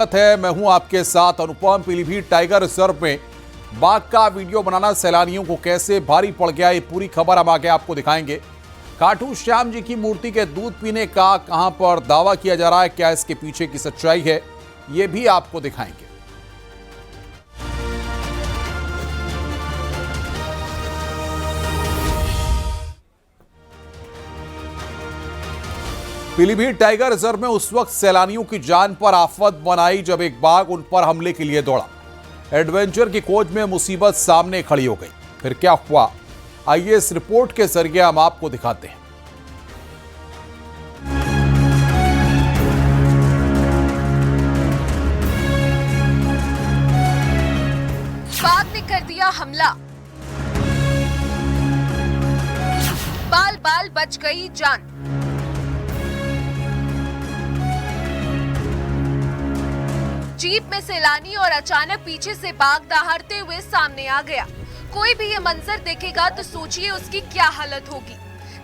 है, मैं हूं आपके साथ अनुपम। पीलीभीत टाइगर रिजर्व में बाघ का वीडियो बनाना सैलानियों को कैसे भारी पड़ गया, ये पूरी खबर हम आगे आपको दिखाएंगे। खाटू श्याम जी की मूर्ति के दूध पीने का कहां पर दावा किया जा रहा है, क्या इसके पीछे की सच्चाई है, ये भी आपको दिखाएंगे। पीलीभीत टाइगर रिजर्व में उस वक्त सैलानियों की जान पर आफत बनाई जब एक बाघ उन पर हमले के लिए दौड़ा। एडवेंचर की खोज में मुसीबत सामने खड़ी हो गई। फिर क्या हुआ, आइए इस रिपोर्ट के जरिए हम आपको दिखाते हैं। बाघ ने कर दिया हमला, बाल बाल बच गई जान। जीप में सैलानी और अचानक पीछे से बाघ दहाड़ते हुए सामने आ गया। कोई भी ये मंजर देखेगा तो सोचिए उसकी क्या हालत होगी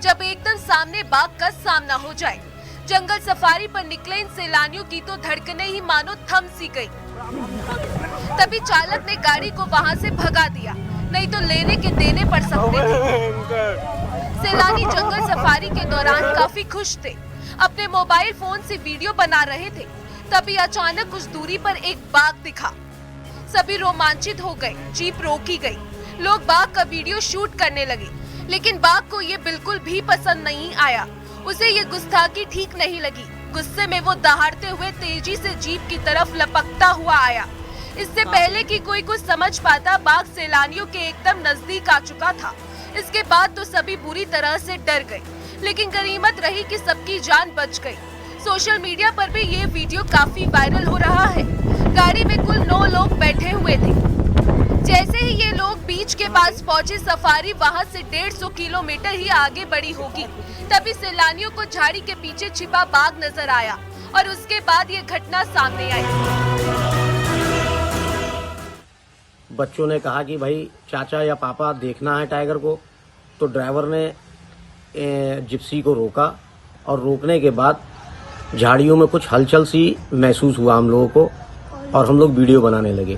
जब एकदम सामने बाघ का सामना हो जाए। जंगल सफारी पर निकले इन सैलानियों की तो धड़कनें ही मानो थम सी गई। तभी चालक ने गाड़ी को वहां से भगा दिया, नहीं तो लेने के देने पड़ सकते थे। सैलानी जंगल सफारी के दौरान काफी खुश थे, अपने मोबाइल फोन से वीडियो बना रहे थे। तभी अचानक कुछ दूरी पर एक बाघ दिखा। सभी रोमांचित हो गए, जीप रोकी गई, लोग बाघ का वीडियो शूट करने लगे। लेकिन बाघ को ये बिल्कुल भी पसंद नहीं आया, उसे ये गुस्ताखी ठीक नहीं लगी। गुस्से में वो दहाड़ते हुए तेजी से जीप की तरफ लपकता हुआ आया। इससे पहले कि कोई कुछ समझ पाता, बाघ सैलानियों के एकदम नजदीक आ चुका था। इसके बाद तो सभी बुरी तरह से डर गए, लेकिन गनीमत रही कि सबकी जान बच गई। सोशल मीडिया पर भी ये वीडियो काफी वायरल हो रहा है। गाड़ी में कुल 9 लोग बैठे हुए थे। जैसे ही ये लोग बीच के पास पहुंचे, सफारी वहां से 150 किलोमीटर ही आगे बढ़ी होगी। तभी सैलानियों को झाड़ी के पीछे छिपा बाघ नजर आया और उसके बाद ये घटना सामने आई। बच्चों ने कहा कि भाई चाचा या पापा देखना है टाइगर को, तो ड्राइवर ने जिप्सी को रोका और रोकने के बाद झाड़ियों में कुछ हलचल सी महसूस हुआ हम लोगों को और हम लोग वीडियो बनाने लगे।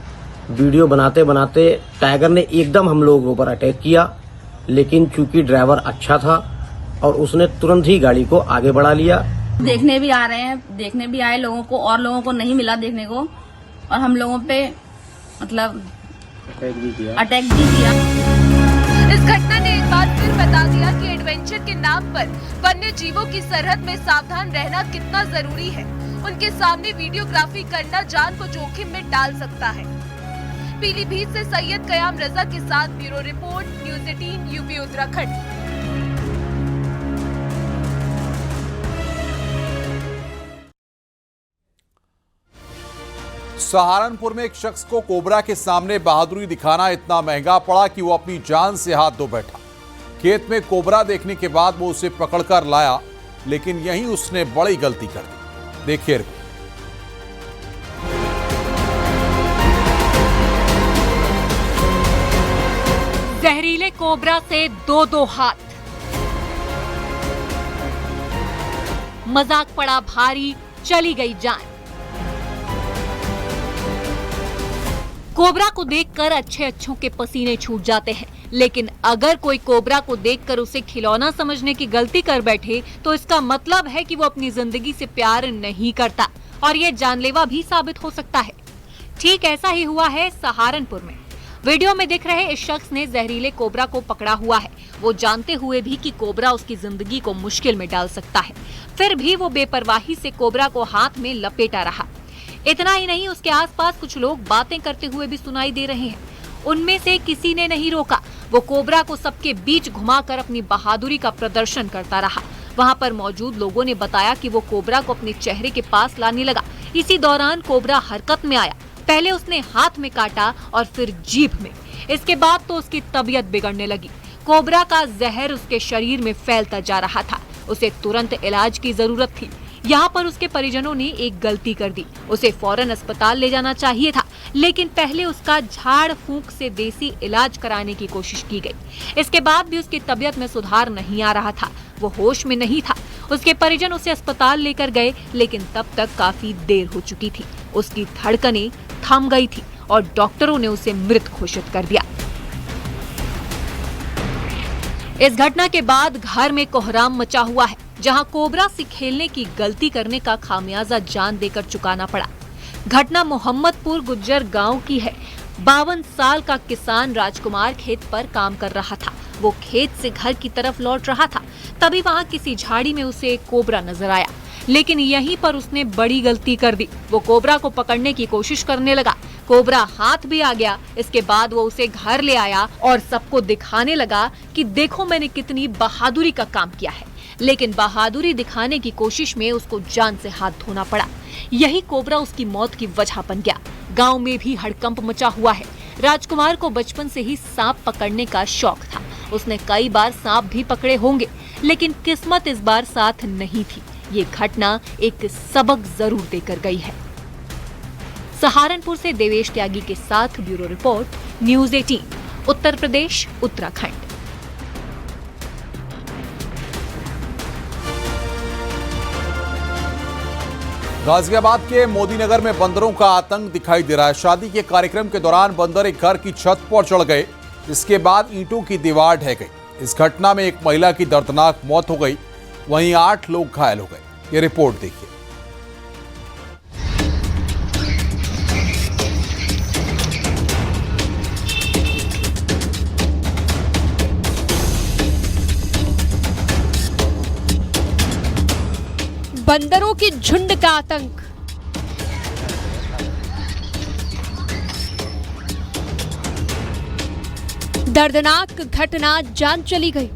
वीडियो बनाते बनाते टाइगर ने एकदम हम लोगों के ऊपर अटैक किया, लेकिन चूंकि ड्राइवर अच्छा था और उसने तुरंत ही गाड़ी को आगे बढ़ा लिया। देखने भी आ रहे हैं, देखने भी आए लोगों को, और लोगों को नहीं मिला देखने को, और हम लोगों पे मतलब अटैक भी किया। इस घटना ने एक बार फिर बता दिया कि एडवेंचर के नाम पर वन्य जीवों की सरहद में सावधान रहना कितना जरूरी है। उनके सामने वीडियोग्राफी करना जान को जोखिम में डाल सकता है। पीलीभीत से सैयद कयाम रजा के साथ bureau report, news 18 UP Uttarakhand. Saharanpur में एक शख्स को कोबरा के सामने बहादुरी दिखाना इतना महंगा पड़ा कि वो अपनी जान से हाथ धो बैठा। खेत में कोबरा देखने के बाद वो उसे पकड़कर लाया, लेकिन यहीं उसने बड़ी गलती कर दी। देखिए जहरीले कोबरा से दो हाथ, मजाक पड़ा भारी, चली गई जान। कोबरा को देखकर अच्छों के पसीने छूट जाते हैं, लेकिन अगर कोई कोबरा को देखकर उसे खिलौना समझने की गलती कर बैठे तो इसका मतलब है कि वो अपनी जिंदगी से प्यार नहीं करता और ये जानलेवा भी साबित हो सकता है। ठीक ऐसा ही हुआ है सहारनपुर में। वीडियो में दिख रहे इस शख्स ने जहरीले कोबरा को पकड़ा हुआ है, वो जानते हुए भी कि कोबरा उसकी जिंदगी को मुश्किल में डाल सकता है। फिर भी वो बेपरवाही से कोबरा को हाथ में लपेटा रहा। इतना ही नहीं, उसके आसपास कुछ लोग बातें करते हुए भी सुनाई दे रहे हैं। उनमें से किसी ने नहीं रोका, वो कोबरा को सबके बीच घुमाकर अपनी बहादुरी का प्रदर्शन करता रहा। वहां पर मौजूद लोगों ने बताया कि वो कोबरा को अपने चेहरे के पास लाने लगा। इसी दौरान कोबरा हरकत में आया। पहले उसने हाथ में काटा और फिर जीभ में। इसके बाद तो उसकी तबीयत बिगड़ने लगी। कोबरा का जहर उसके शरीर में फैलता जा रहा था। उसे तुरंत इलाज की जरूरत थी। यहाँ पर उसके परिजनों ने एक गलती कर दी, उसे फौरन अस्पताल ले जाना चाहिए था, लेकिन पहले उसका झाड़ फूंक से देसी इलाज कराने की कोशिश की गई। इसके बाद भी उसकी तबीयत में सुधार नहीं आ रहा था, वो होश में नहीं था। उसके परिजन उसे अस्पताल लेकर गए, लेकिन तब तक काफी देर हो चुकी थी। उसकी धड़कनें थम गई थी और डॉक्टरों ने उसे मृत घोषित कर दिया। इस घटना के बाद घर में कोहराम मचा हुआ है, जहां कोबरा से खेलने की गलती करने का खामियाजा जान देकर चुकाना पड़ा। घटना मोहम्मदपुर गुज्जर गांव की है। 52 साल का किसान राजकुमार खेत पर काम कर रहा था। वो खेत से घर की तरफ लौट रहा था, तभी वहां किसी झाड़ी में उसे एक कोबरा नजर आया, लेकिन यहीं पर उसने बड़ी गलती कर दी। वो कोबरा को पकड़ने की कोशिश करने लगा। कोबरा हाथ भी आ गया। इसके बाद वो उसे घर ले आया और सबको दिखाने लगा कि देखो मैंने कितनी बहादुरी का काम किया है। लेकिन बहादुरी दिखाने की कोशिश में उसको जान से हाथ धोना पड़ा। यही कोबरा उसकी मौत की वजह बन गया। गांव में भी हड़कंप मचा हुआ है। राजकुमार को बचपन से ही सांप पकड़ने का शौक था। उसने कई बार सांप भी पकड़े होंगे, लेकिन किस्मत इस बार साथ नहीं थी। ये घटना एक सबक जरूर देकर गई है। सहारनपुर से देवेश त्यागी के साथ bureau report, news 18, Uttar Pradesh, Uttarakhand. Ghaziabad के मोदीनगर में बंदरों का आतंक दिखाई दे रहा है। शादी के कार्यक्रम के दौरान बंदर एक घर की छत पर चढ़ गए। इसके बाद ईंटों की दीवार ढह गई। इस घटना में एक महिला की दर्दनाक मौत हो गई, वहीं 8 लोग घायल हो गए। ये रिपोर्ट देखिए। बंदरों के झुंड का आतंक। दर्दनाक घटना, जान चली गई।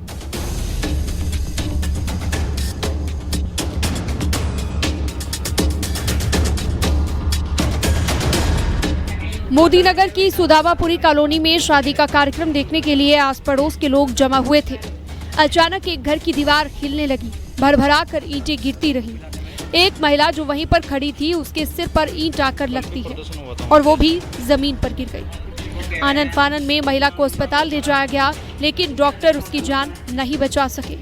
मोदीनगर की सुदामापुरी कॉलोनी में शादी का कार्यक्रम देखने के लिए आस पड़ोस के लोग जमा हुए थे। अचानक एक घर की दीवार हिलने लगी। भरभरा कर ईंटें गिरती रही। एक महिला जो वहीं पर खड़ी थी, उसके सिर पर ईंट आकर लगती है और वो भी जमीन पर गिर गई। आनन फानन में महिला को अस्पताल ले जाया गया, लेकिन डॉक्टर उसकी जान नहीं बचा सके,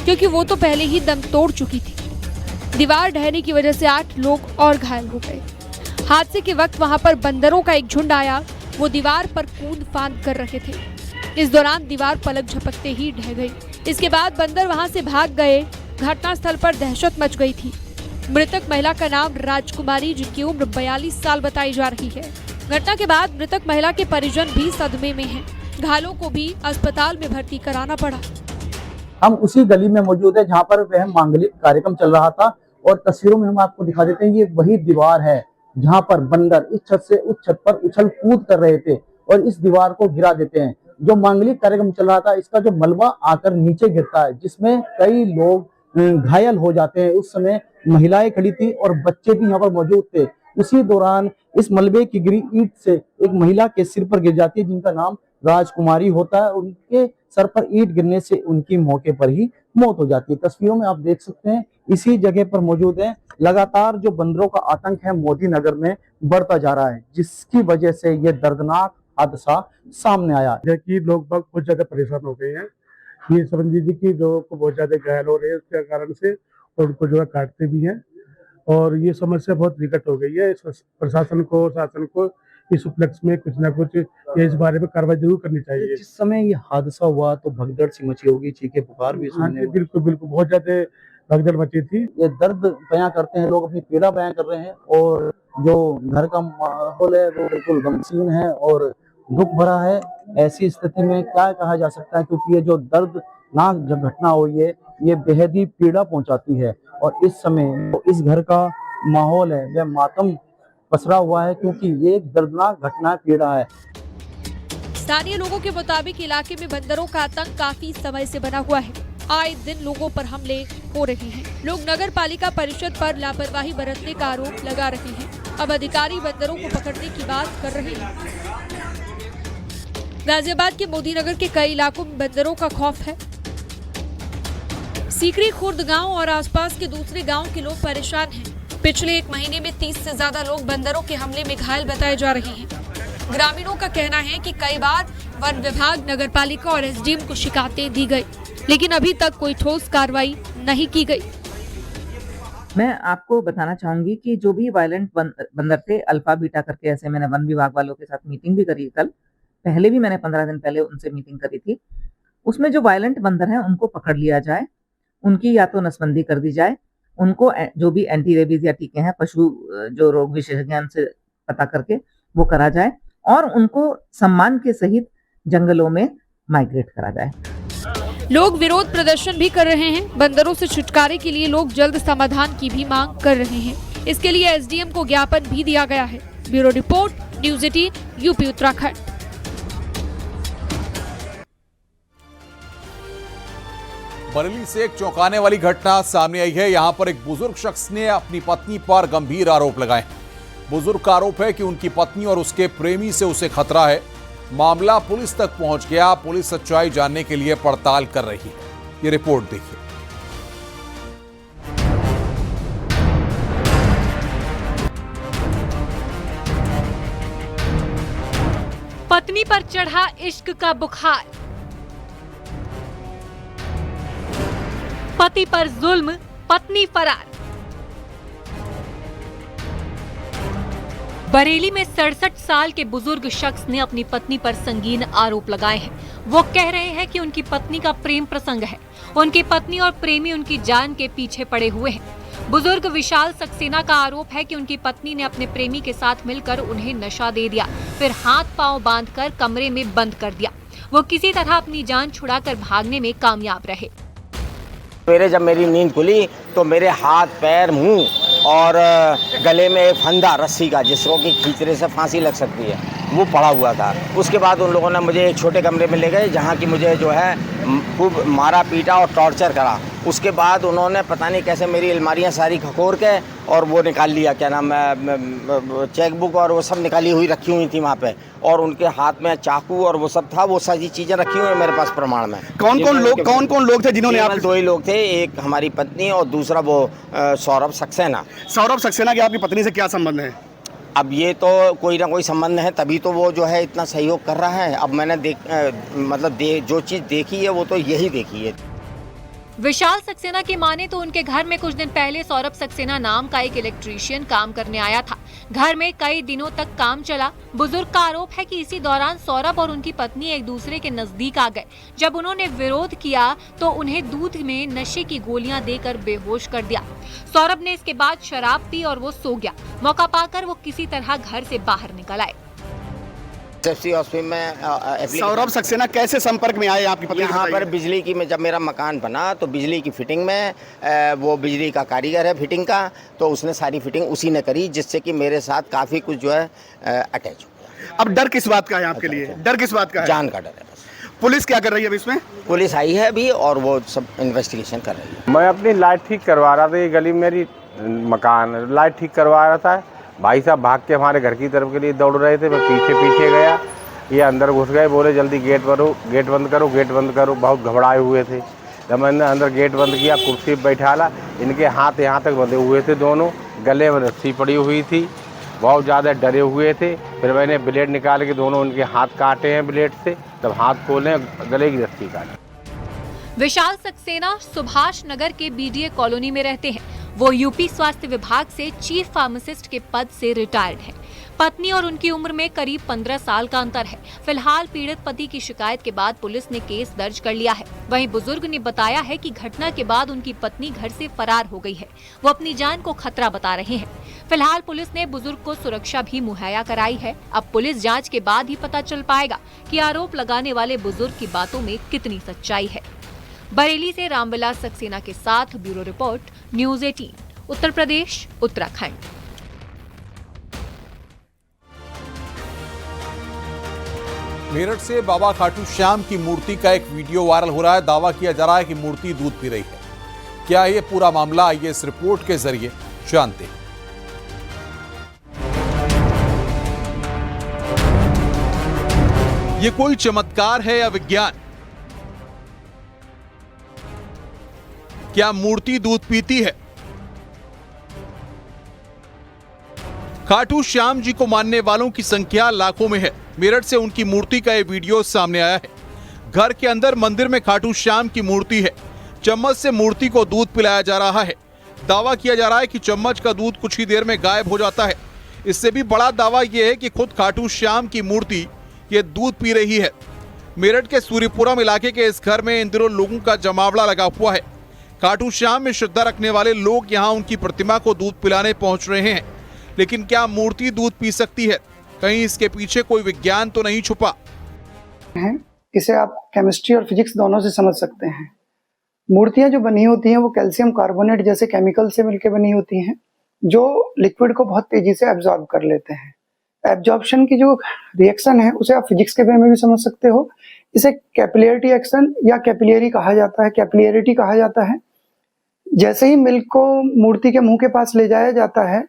क्योंकि वो तो पहले ही दम तोड़ चुकी थी। दीवार ढहने की वजह से 8 लोग और घायल हो गए। हादसे के वक्त वहां पर बंदरों का एक झुंड आया। वो दीवार पर कूद फांद कर रहे थे। इस दौरान दीवार पलक झपकते ही ढह गई। इसके बाद बंदर वहां से भाग गए। घटनास्थल पर दहशत मच गई थी। मृतक महिला का नाम राजकुमारी, जिनकी उम्र 42 साल बताई जा रही है। घटना के बाद मृतक महिला के परिजन भी सदमे में हैं। घायलों को भी अस्पताल में भर्ती कराना पड़ा। हम उसी गली में मौजूद है जहां पर वह मांगलिक कार्यक्रम चल रहा था, और तस्वीरों में हम आपको दिखा देते हैं। ये वही दीवार है जहां पर बंदर इस छत से उस छत पर उछल कूद कर रहे थे और इस दीवार को गिरा देते हैं। जो मांगलिक कार्यक्रम चल रहा था, इसका जो मलबा आकर नीचे गिरता है, जिसमें कई लोग घायल हो जाते हैं। उस समय महिलाएं खड़ी थी और बच्चे भी यहाँ पर मौजूद थे। उसी दौरान इस मलबे की गिरी ईंट से एक महिला के सिर पर गिर जाती है, जिनका नाम राजकुमारी होता है। उनके सर पर ईंट गिरने से उनकी मौके पर ही मौत हो जाती है। तस्वीरों में आप देख सकते हैं, इसी जगह पर मौजूद है। लगातार जो बंदरों का आतंक है मोदीनगर में बढ़ता जा रहा है, जिसकी वजह से ये दर्दनाक हादसा सामने आया। कि लोग बहुत ज्यादा परेशान हो गए हैं। ये समझ लीजिए कि लोगों को बहुत ज्यादा घायल हो रहे हैं उसके कारण से, और उनको जो है काटते भी हैं, और ये समस्या बहुत विकट हो गई है। प्रशासन को, शासन को इस उपलक्ष्य में कुछ ना कुछ इस बारे में कार्रवाई जरूर करनी चाहिए। जिस समय ये हादसा हुआ तो भगदड़ सी मची होगी, चीखे पुकार भी सुनने। बिल्कुल बिल्कुल, बहुत ज्यादा भगदड़ मची थी। ये दर्द बयां करते हैं लोग, अपनी पीड़ा बयां कर रहे हैं, और जो घर का माहौल है वो बिल्कुल गमगीन है और दुख भरा है। ऐसी स्थिति में क्या कहा जा सकता है, क्योंकि ये जो दर्दनाक जब घटना हुई है, ये बेहद ही पीड़ा पहुंचाती है। और इस समय तो इस घर का माहौल है वह मातम पसरा हुआ है, क्योंकि ये एक दर्दनाक घटना, पीड़ा है। स्थानीय लोगों के मुताबिक इलाके में बंदरों का आतंक काफी समय से बना हुआ है। आए दिन लोगों पर हमले हो रहे हैं। लोग नगर पालिका परिषद पर लापरवाही बरतने का आरोप लगा रहे हैं। अब अधिकारी बंदरों को पकड़ने की बात कर रहे हैं। गाजियाबाद के मोदीनगर के कई इलाकों में बंदरों का खौफ है। सीकरी खुर्द गांव और आसपास के दूसरे गांव के लोग परेशान हैं। पिछले 1 महीने में 30 से ज्यादा लोग बंदरों के हमले में घायल बताए जा रहे हैं। ग्रामीणों का कहना है कि कई बार वन विभाग, नगर पालिका और एसडीएम को शिकायतें दी गई, लेकिन अभी तक कोई ठोस कार्रवाई नहीं की गई। मैं आपको बताना चाहूंगी कि जो भी वायलेंट बंदर थे, अल्फा बीटा करके, ऐसे मैंने वन विभाग वालों के साथ मीटिंग भी करी कल, पहले भी मैंने 15 दिन पहले उनसे मीटिंग करी थी। उसमें जो वायलेंट बंदर हैं उनको पकड़ लिया जाए, उनकी या तो नसबंदी कर दी जाए, उनको जो भी एंटी रेबीज या टीके हैं पशु जो रोग विशेषज्ञ से पता करके वो करा जाए और उनको सम्मान के सहित जंगलों में माइग्रेट करा जाए। लोग विरोध प्रदर्शन भी कर रहे हैं। बंदरों से छुटकारे के लिए लोग जल्द समाधान की भी मांग कर रहे हैं। इसके लिए एसडीएम को ज्ञापन भी दिया गया है। Bureau report, news 18, UP Uttarakhand. Bareilly से एक चौंकाने वाली घटना सामने आई है। यहां पर एक बुजुर्ग शख्स ने अपनी पत्नी पर गंभीर आरोप लगाए। बुजुर्ग का आरोप है कि उनकी पत्नी और उसके प्रेमी से उसे खतरा है। मामला पुलिस तक पहुंच गया। पुलिस सच्चाई जानने के लिए पड़ताल कर रही है। ये रिपोर्ट देखिए। पत्नी पर चढ़ा इश्क का बुखार, पति पर जुल्म, पत्नी फरार। बरेली में 67 साल के बुजुर्ग शख्स ने अपनी पत्नी पर संगीन आरोप लगाए हैं। वो कह रहे हैं कि उनकी पत्नी का प्रेम प्रसंग है। उनकी पत्नी और प्रेमी उनकी जान के पीछे पड़े हुए हैं। बुजुर्ग विशाल सक्सेना का आरोप है कि उनकी पत्नी ने अपने प्रेमी के साथ मिलकर उन्हें नशा दे दिया, फिर हाथ पांव बांधकर कमरे में बंद कर दिया। वो किसी तरह अपनी जान छुड़ाकर भागने में कामयाब रहे। सवेरे जब मेरी नींद खुली तो मेरे हाथ, पैर, मुंह और गले में एक फंदा रस्सी का, जिसको कि खींचने से फांसी लग सकती है, वो पड़ा हुआ था। उसके बाद उन लोगों ने मुझे एक छोटे कमरे में ले गए, जहाँ की मुझे जो है खूब मारा पीटा और टॉर्चर करा। उसके बाद उन्होंने पता नहीं कैसे मेरी अलमारियाँ सारी खखोर के और वो निकाल लिया, क्या नाम है, चेकबुक और वो सब निकाली हुई रखी हुई थी वहाँ पे। और उनके हाथ में चाकू और वो सब था, वो सारी चीज़ें रखी हुई है मेरे पास प्रमाण में। कौन कौन लोग थे जिन्होंने आप? 2 ही लोग थे, एक हमारी पत्नी और दूसरा वो सौरभ सक्सेना। सौरभ सक्सेना के आपकी पत्नी से क्या संबंध है? अब ये तो कोई ना कोई संबंध है, तभी तो वो जो है इतना सहयोग कर रहा है। अब मैंने जो चीज़ देखी है वो तो यही देखी है। विशाल सक्सेना की माने तो उनके घर में कुछ दिन पहले सौरभ सक्सेना नाम का एक इलेक्ट्रीशियन काम करने आया था। घर में कई दिनों तक काम चला। बुजुर्ग का आरोप है कि इसी दौरान सौरभ और उनकी पत्नी एक दूसरे के नजदीक आ गए। जब उन्होंने विरोध किया तो उन्हें दूध में नशे की गोलियां देकर बेहोश कर दिया। सौरभ ने इसके बाद शराब पी और वो सो गया। मौका पाकर वो किसी तरह घर से बाहर निकल आए। में सौरभ सक्सेना कैसे संपर्क में आए आपकी पत्नी? यहाँ पर बिजली की, में जब मेरा मकान बना तो बिजली की फिटिंग में वो बिजली का कारीगर है फिटिंग का, तो उसने सारी फिटिंग उसी ने करी, जिससे कि मेरे साथ काफ़ी कुछ जो है अटैच हो गया। अब डर किस बात का है आपके लिए? डर किस बात का है? जान का डर है बस। पुलिस क्या कर रही है अब इसमें? पुलिस आई है अभी और वो सब इन्वेस्टिगेशन कर रही है। मैं अपनी लाइट ठीक करवा रहा था, ये गली मेरी मकान, लाइट ठीक करवा रहा था। भाई साहब भाग के हमारे घर की तरफ के लिए दौड़ रहे थे, मैं पीछे गया, ये अंदर घुस गए, बोले जल्दी गेट बंद करो, गेट बंद करो। बहुत घबराए हुए थे। जब मैंने अंदर गेट बंद किया, कुर्सी पर बैठाला, इनके हाथ यहाँ तक बंधे हुए थे, दोनों गले में रस्सी पड़ी हुई थी, बहुत ज़्यादा डरे हुए थे। फिर मैंने ब्लेड निकाल के दोनों उनके हाथ काटे हैं ब्लेड से, तब हाथ खोले, गले की रस्सी काटी। विशाल सक्सेना सुभाष नगर के बीडीए कॉलोनी में रहते हैं। वो यूपी स्वास्थ्य विभाग से चीफ फार्मासिस्ट के पद से रिटायर्ड है। पत्नी और उनकी उम्र में करीब 15 साल का अंतर है। फिलहाल पीड़ित पति की शिकायत के बाद पुलिस ने केस दर्ज कर लिया है। वहीं बुजुर्ग ने बताया है कि घटना के बाद उनकी पत्नी घर से फरार हो गई है। वो अपनी जान को खतरा बता रहे हैं। फिलहाल पुलिस ने बुजुर्ग को सुरक्षा भी मुहैया कराई है। अब पुलिस जांच के बाद ही पता चल पाएगा कि आरोप लगाने वाले बुजुर्ग की बातों में कितनी सच्चाई है। बरेली से रामविलास सक्सेना के साथ bureau report, news 18, Uttar Pradesh, Uttarakhand. Meerut से बाबा खाटू श्याम की मूर्ति का एक वीडियो वायरल हो रहा है। दावा किया जा रहा है कि मूर्ति दूध पी रही है। क्या ये पूरा मामला, आइए इस रिपोर्ट के जरिए जानते हैं। ये कोई चमत्कार है या विज्ञान? क्या मूर्ति दूध पीती है? खाटू श्याम जी को मानने वालों की संख्या लाखों में है। मेरठ से उनकी मूर्ति का ये वीडियो सामने आया है। घर के अंदर मंदिर में खाटू श्याम की मूर्ति है। चम्मच से मूर्ति को दूध पिलाया जा रहा है। दावा किया जा रहा है कि चम्मच का दूध कुछ ही देर में गायब हो जाता है। इससे भी बड़ा दावा यह है कि खुद खाटू श्याम की मूर्ति ये दूध पी रही है। मेरठ के सूर्यपुरम इलाके के इस घर में इन दिनों लोगों का जमावड़ा लगा हुआ है। खाटू श्याम में श्रद्धा रखने वाले लोग यहां उनकी प्रतिमा को दूध पिलाने पहुंच रहे हैं। लेकिन क्या मूर्ति दूध पी सकती है? कहीं इसके पीछे कोई विज्ञान तो नहीं छुपा? इसे आप केमिस्ट्री और फिजिक्स दोनों से समझ सकते हैं। मूर्तियां जो बनी होती हैं वो कैल्शियम कार्बोनेट जैसे केमिकल से मिलकर बनी होती हैं, जो लिक्विड को बहुत तेजी से एब्जॉर्ब कर लेते हैं। एब्जॉर्प्शन की जो रिएक्शन है उसे आप फिजिक्स के वे में भी समझ सकते हो। इसे कैपिलरिटी एक्शन या कैपिलरी कहा जाता है, कैपिलरिटी कहा जाता है। जैसे ही मिल्क को मूर्ति के मुंह के पास ले जाया जाता है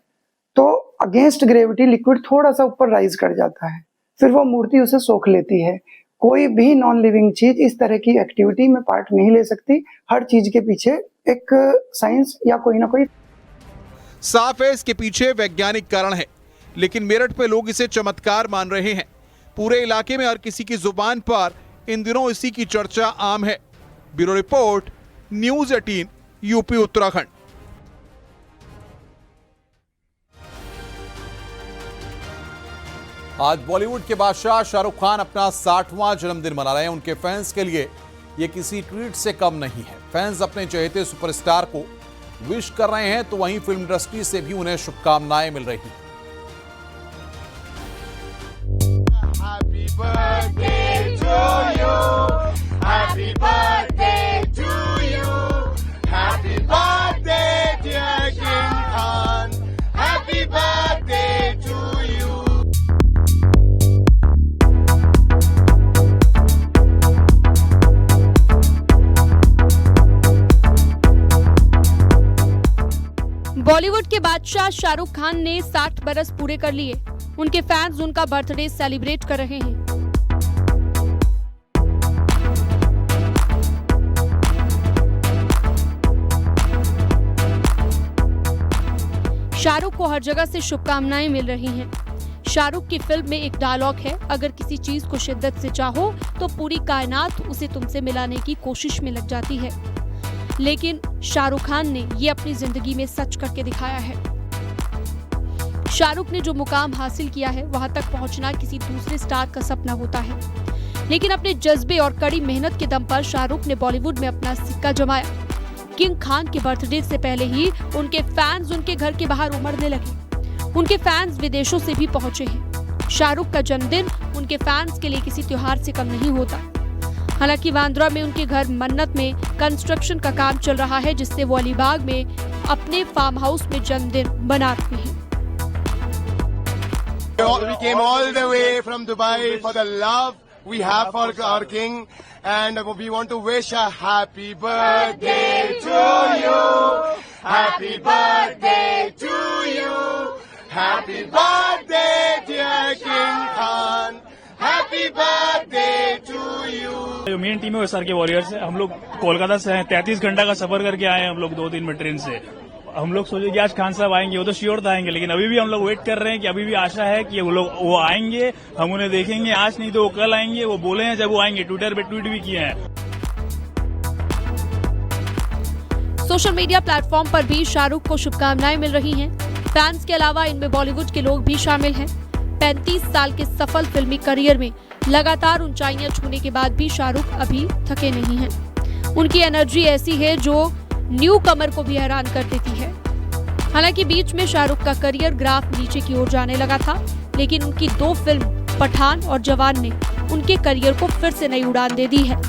तो अगेंस्ट ग्रेविटी लिक्विड थोड़ा सा ऊपर राइज कर जाता है, फिर वो मूर्ति उसे सोख लेती है। कोई भी नॉन लिविंग चीज इस तरह की एक्टिविटी में पार्ट नहीं ले सकती। हर चीज के पीछे एक साइंस या कोई ना कोई साफ है इसके पीछे वैज्ञानिक कारण है, लेकिन मेरठ में लोग इसे चमत्कार मान रहे हैं। पूरे इलाके में हर किसी की जुबान पर इन दिनों इसी की चर्चा आम है। Bureau report, news 18, UP Uttarakhand. आज बॉलीवुड के बादशाह शाहरुख खान अपना 60वां जन्मदिन मना रहे हैं। उनके फैंस के लिए ये किसी ट्वीट से कम नहीं है। फैंस अपने चहेते सुपरस्टार को विश कर रहे हैं तो वहीं फिल्म इंडस्ट्री से भी उन्हें शुभकामनाएं मिल रही हैं। Happy birthday to you. Happy birthday to you. Happy birthday dear King Khan. Happy birthday to you. Bollywood के बादशाह शाहरुख खान ने 60 बरस पूरे कर लिए। उनके फैंस उनका बर्थडे सेलिब्रेट कर रहे हैं। शाहरुख को हर जगह से शुभकामनाएं मिल रही हैं। शाहरुख की फिल्म में एक डायलॉग है, अगर किसी चीज को शिद्दत से चाहो तो पूरी कायनात उसे तुमसे मिलाने की कोशिश में लग जाती है। लेकिन शाहरुख खान ने ये अपनी जिंदगी में सच करके दिखाया है। शाहरुख ने जो मुकाम हासिल किया है वहां तक पहुंचना किसी दूसरे स्टार का सपना होता है, लेकिन अपने जज्बे और कड़ी मेहनत के दम पर शाहरुख ने बॉलीवुड में अपना सिक्का जमाया। किंग खान के बर्थडे से पहले ही उनके फैंस उनके घर के बाहर उमड़ने लगे। उनके फैंस विदेशों से भी पहुंचे हैं। शाहरुख का जन्मदिन उनके फैंस के लिए किसी त्योहार से कम नहीं होता। हालांकि बांद्रा में उनके घर मन्नत में कंस्ट्रक्शन का काम चल रहा है, जिससे वो अलीबाग में अपने फार्म हाउस में जन्मदिन मना रहे हैं। We came all the way from Dubai for the love we have for our king, and we want to wish a happy birthday to you. Happy birthday to you. Happy birthday dear King Khan. Happy birthday to you. जो main team है वो sir के warriors है। हम लोग कोलकाता से हैं, 33 घंटा का सफर करके आए हैं हम लोग 2 दिन में ट्रेन से। हम लोग सोचे कि आज खान साहब आएंगे, वो तो श्योर था आएंगे, लेकिन अभी भी हम लोग वेट कर रहे हैं कि अभी भी आशा है कि वो आएंगे, हम उन्हें देखेंगे। आज नहीं तो वो कल आएंगे, वो बोले हैं जब वो आएंगे। ट्विटर पे ट्वीट भी किए हैं। सोशल मीडिया प्लेटफॉर्म पर भी शाहरुख को शुभकामनाएं मिल रही हैं। फैंस के अलावा इनमें बॉलीवुड के लोग भी शामिल हैं। 35 साल के सफल फिल्मी करियर में लगातार ऊंचाइयां छूने के बाद भी शाहरुख अभी थके नहीं हैं। उनकी एनर्जी ऐसी है जो न्यू कमर को भी हैरान कर देती है। हालांकि बीच में शाहरुख का करियर ग्राफ नीचे की ओर जाने लगा था, लेकिन उनकी 2 फिल्म पठान और जवान ने उनके करियर को फिर से नई उड़ान दे दी है।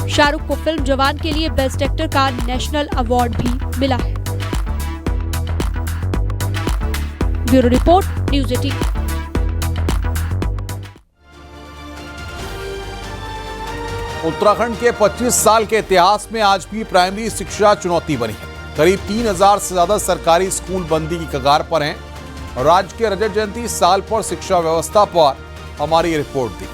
शाहरुख को फिल्म जवान के लिए बेस्ट एक्टर का नेशनल अवार्ड भी मिला है। Bureau report, news 18। उत्तराखंड के 25 साल के इतिहास में आज भी प्राइमरी शिक्षा चुनौती बनी है। करीब 3000 से ज्यादा सरकारी स्कूल बंदी की कगार पर हैं। राज्य के रजत जयंती साल पर शिक्षा व्यवस्था पर हमारी रिपोर्ट देखिए।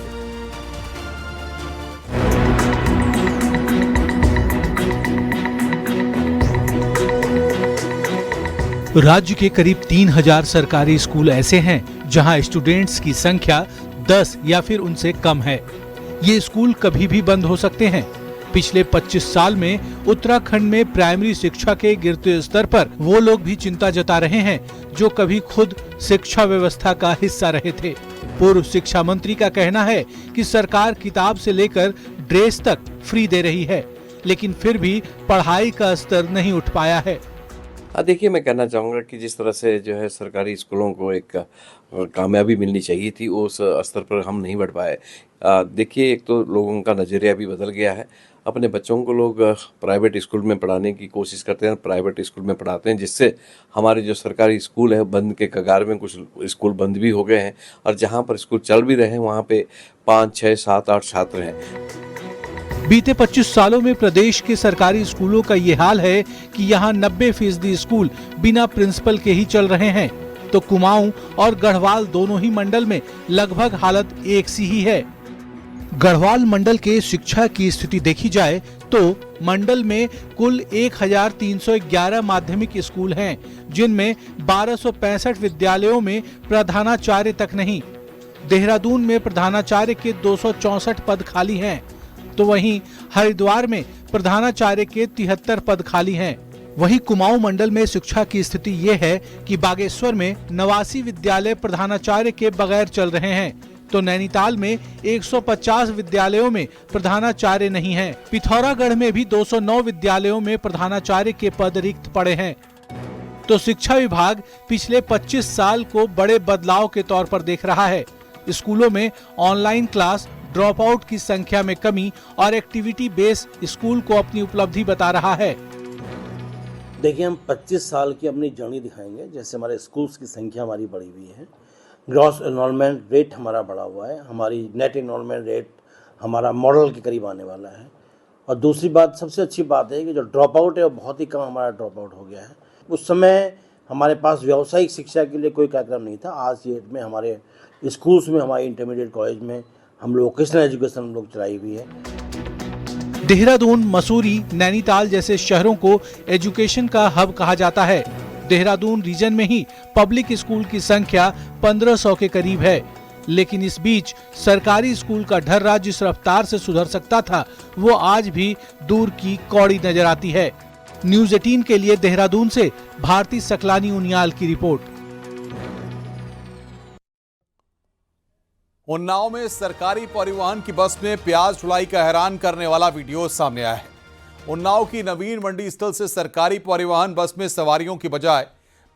राज्य के करीब 3000 सरकारी स्कूल ऐसे हैं जहां स्टूडेंट्स की संख्या 10 या फिर उनसे कम है। ये स्कूल कभी भी बंद हो सकते हैं। पिछले 25 साल में उत्तराखंड में प्राइमरी शिक्षा के गिरते स्तर पर वो लोग भी चिंता जता रहे हैं जो कभी खुद शिक्षा व्यवस्था का हिस्सा रहे थे। पूर्व शिक्षा मंत्री का कहना है कि सरकार किताब से लेकर ड्रेस तक फ्री दे रही है, लेकिन फिर भी पढ़ाई का स्तर नहीं उठ पाया है। देखिए, मैं कहना चाहूँगा कि जिस तरह से जो है सरकारी स्कूलों को एक कामयाबी मिलनी चाहिए थी, उस स्तर पर हम नहीं बढ़ पाए। देखिए, एक तो लोगों का नज़रिया भी बदल गया है। अपने बच्चों को लोग प्राइवेट स्कूल में पढ़ाने की कोशिश करते हैं, प्राइवेट स्कूल में पढ़ाते हैं, जिससे हमारे जो सरकारी स्कूल है बंद के कगार में, कुछ स्कूल बंद भी हो गए हैं और जहाँ पर स्कूल चल भी रहे हैं वहाँ पे 5, 6, 7, 8 छात्र हैं। बीते 25 सालों में प्रदेश के सरकारी स्कूलों का ये हाल है कि यहाँ 90% स्कूल बिना प्रिंसिपल के ही चल रहे हैं, तो कुमाऊं और गढ़वाल दोनों ही मंडल में लगभग हालत एक सी ही है। गढ़वाल मंडल के शिक्षा की स्थिति देखी जाए तो मंडल में कुल 1311 माध्यमिक स्कूल हैं, जिनमें 1265 विद्यालयों में प्रधानाचार्य तक नहीं। देहरादून में प्रधानाचार्य के 264 पद खाली हैं, तो वहीं हरिद्वार में प्रधानाचार्य के 73 पद खाली हैं। वहीं कुमाऊं मंडल में शिक्षा की स्थिति ये है कि बागेश्वर में 89 विद्यालय प्रधानाचार्य के बगैर चल रहे हैं, तो नैनीताल में 150 विद्यालयों में प्रधानाचार्य नहीं है। पिथौरागढ़ में भी 209 विद्यालयों में प्रधानाचार्य के पद रिक्त पड़े हैं। तो शिक्षा विभाग पिछले 25 साल को बड़े बदलाव के तौर पर देख रहा है। स्कूलों में ऑनलाइन क्लास, ड्रॉप आउट की संख्या में कमी और एक्टिविटी बेस स्कूल को अपनी उपलब्धि बता रहा है। देखिए, हम 25 साल की अपनी जर्नी दिखाएंगे। जैसे हमारे स्कूल्स की संख्या हमारी बढ़ी हुई है, ग्रॉस एनरोलमेंट रेट हमारा बढ़ा हुआ है, हमारी नेट एनरोलमेंट रेट हमारा मॉडल के करीब आने वाला है। और दूसरी बात, सबसे अच्छी बात है कि जो ड्रॉप आउट है वो बहुत ही कम हमारा ड्रॉप आउट हो गया है। उस समय हमारे पास व्यावसायिक शिक्षा के लिए कोई कार्यक्रम नहीं था। आज की डेट में हमारे स्कूल्स में, हमारे इंटरमीडिएट कॉलेज में हम लोग वोकेशनल एजुकेशन हम लोग चलाई हुई है। देहरादून, मसूरी, नैनीताल जैसे शहरों को एजुकेशन का हब कहा जाता है। देहरादून रीजन में ही पब्लिक स्कूल की संख्या 1500 के करीब है, लेकिन इस बीच सरकारी स्कूल का ढर्रा जिस रफ्तार से सुधर सकता था, वो आज भी दूर की कौड़ी नजर आती है। न्यूज़ 18 के लिए देहरादून से भारती सकलानी उनियाल की रिपोर्ट। उन्नाव में सरकारी परिवहन की बस में प्याज ढुलाई का हैरान करने वाला वीडियो सामने आया है। उन्नाव की नवीन मंडी स्थल से सरकारी परिवहन बस में सवारियों की बजाय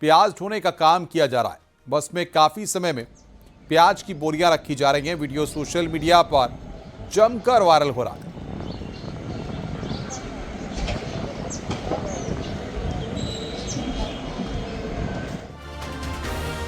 प्याज ढोने का काम किया जा रहा है। बस में काफी समय में प्याज की बोरियां रखी जा रही हैं। वीडियो सोशल मीडिया पर जमकर वायरल हो रहा है।